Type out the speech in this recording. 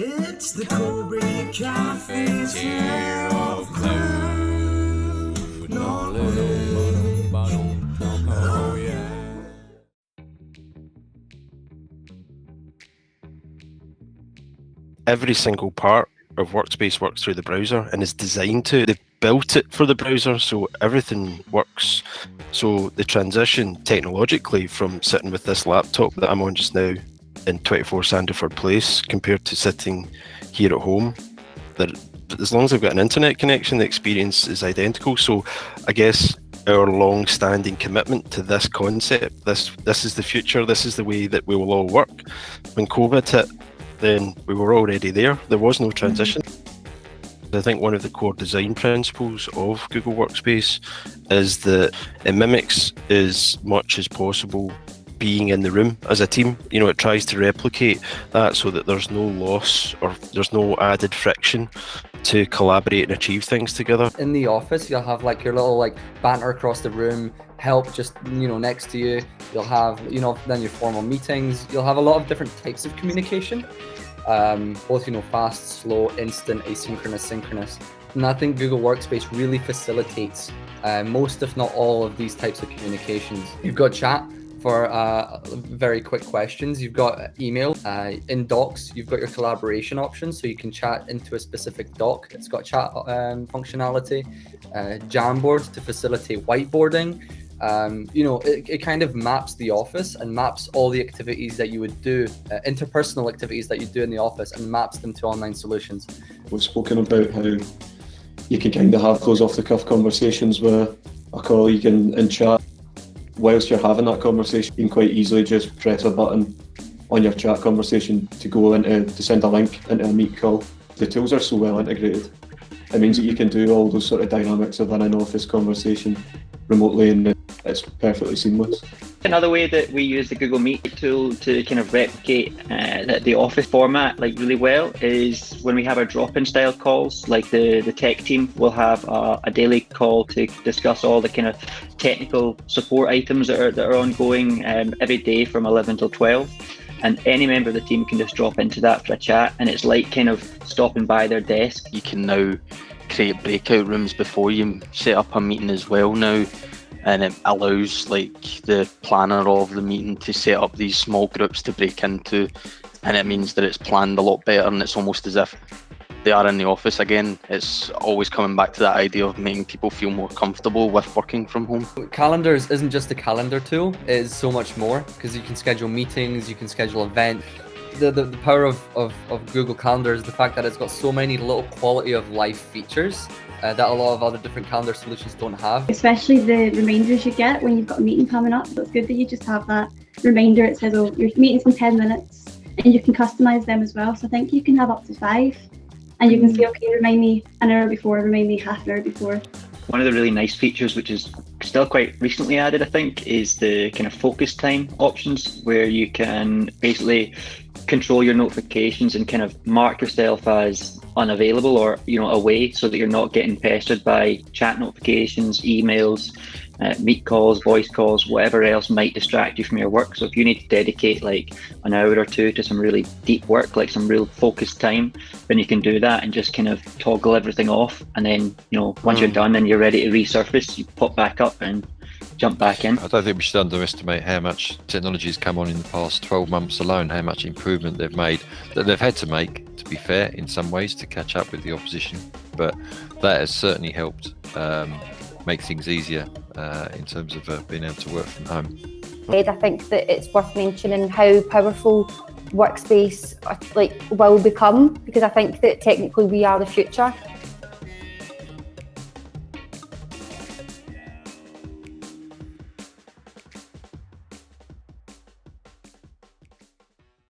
It's the Cobry Cafetiere of cloud knowledge. Oh yeah. Every single part of Workspace works through the browser and is designed to. They've built it for the browser, so everything works. So the transition technologically from sitting with this laptop that I'm on just now in 24 Sandiford Place compared to sitting here at home, that as long as I've got an internet connection, the experience is identical. So I guess our long-standing commitment to this concept, this is the future, this is the way that we will all work. When COVID hit, then we were already there. There was no transition. I think one of the core design principles of Google Workspace is that it mimics as much as possible being in the room as a team. You know, it tries to replicate that so that there's no loss or there's no added friction to collaborate and achieve things together. In the office, you'll have like your little banter across the room, help just next to you. You'll have then your formal meetings. You'll have a lot of different types of communication, both fast, slow, instant, asynchronous, synchronous. And I think Google Workspace really facilitates most, if not all, of these types of communications. You've got chat for very quick questions. You've got email. In docs, you've got your collaboration options, so you can chat into a specific doc. It's got chat functionality. Jamboard to facilitate whiteboarding. It kind of maps the office and maps all the activities that you would do, interpersonal activities that you do in the office, and maps them to online solutions. We've spoken about how you can kind of have those off-the-cuff conversations with a colleague in chat. Whilst you're having that conversation, you can quite easily just press a button on your chat conversation to send a link into a Meet call. The tools are so well integrated. It means that you can do all those sort of dynamics of an office conversation remotely, and it's perfectly seamless. Another way that we use the Google Meet tool to kind of replicate the office format really well is when we have our drop-in style calls. Like the tech team will have a daily call to discuss all the kind of technical support items that are ongoing every day from 11 till 12. And any member of the team can just drop into that for a chat, and it's like kind of stopping by their desk. You can now create breakout rooms before you set up a meeting as well now, and it allows the planner of the meeting to set up these small groups to break into, and it means that it's planned a lot better, and it's almost as if they are in the office again. It's always coming back to that idea of making people feel more comfortable with working from home. Calendars isn't just a calendar tool, it is so much more, because you can schedule meetings, you can schedule events. The power of Google Calendar is the fact that it's got so many little quality of life features that a lot of other different calendar solutions don't have. Especially the reminders you get when you've got a meeting coming up. So it's good that you just have that reminder. It says, oh, your meeting's in 10 minutes, and you can customize them as well. So I think you can have up to 5, and you can say, okay, remind me an hour before, remind me half an hour before. One of the really nice features, which is still quite recently added, I think, is the kind of focus time options, where you can basically control your notifications and kind of mark yourself as unavailable or away, so that you're not getting pestered by chat notifications, emails, meet calls, voice calls, whatever else might distract you from your work. So if you need to dedicate like an hour or two to some really deep work, like some real focused time, then you can do that and just kind of toggle everything off, and then once you're done and you're ready to resurface, you pop back up and jump back in. I don't think we should underestimate how much technology has come on in the past 12 months alone, how much improvement they've made, that they've had to make, to be fair, in some ways to catch up with the opposition. But that has certainly helped make things easier in terms of being able to work from home. I think that it's worth mentioning how powerful Workspace will become, because I think that technically we are the future.